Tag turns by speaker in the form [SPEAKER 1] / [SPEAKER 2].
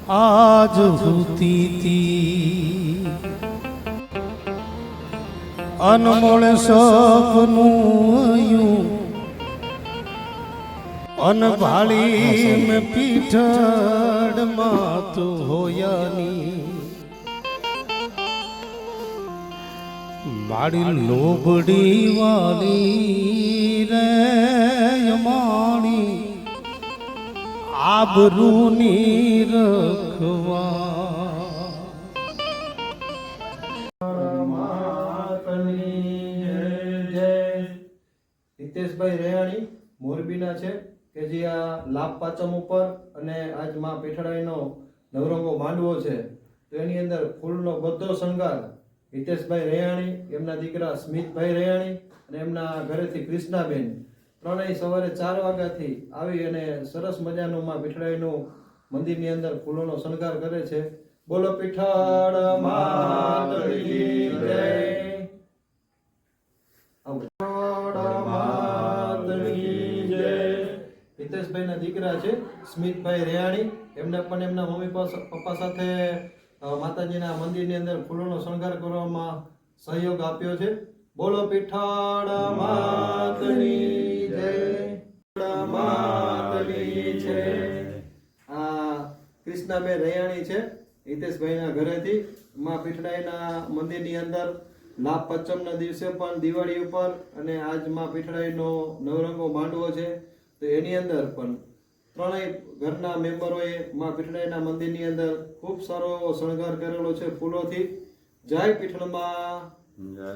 [SPEAKER 1] આજ હુતી અનમોલ સપનું અનભાળી મેં પીઠડમાં તું હોયાની મારી લોબડી વાલી રે માણી આબરૂની રખવા
[SPEAKER 2] હિતેશભાઈ રેહાણી મોરબીના છે કે જે આ લાભ પાંચમ ઉપર અને આજ માં પેઠાડાઈનો નવરંગો માંડવો છે તો એની અંદર ફૂલનો બધો શણગાર હિતેશભાઈ રેહાણી, એમના દીકરા સ્મિતભાઈ રેહાણી અને એમના ઘરેથી કૃષ્ણાબેન ત્રણેય સવારે 4 વાગ્યાથી આવી અને સરસ મજાનું માં પેઠાડાઈનું મંદિરની અંદર ફૂલોનો શણગાર કરે છે. બોલો પીઠાડ માતની જય. હિતેશભાઈના દીકરા છે સ્મિતભાઈ રેહાણી, એમને પણ એમના મમ્મી પપ્પા સાથે માતાજીના મંદિરની અંદર ફૂલોનો શણગાર કરવામાં સહયોગ આપ્યો છે. બોલો પીઠાડ માતની જય. માતની છે. આ કૃષ્ણાબેન રેહાણી છે હિતેશભાઈના ઘરેથી માં પીઠડાઈના મંદિરની અંદર લાભ પાંચમના દિવસે પણ દિવાળી ઉપર અને આજ માં પીઠડાઈનો નવરંગો માંડવો છે તો એની અંદર પણ ત્રણેય ઘરના મેમ્બરોએ માં પીઠડાઈના મંદિરની અંદર ખૂબ સારો શણગાર કરેલો છે ફૂલોથી. જય પીઠળમાં.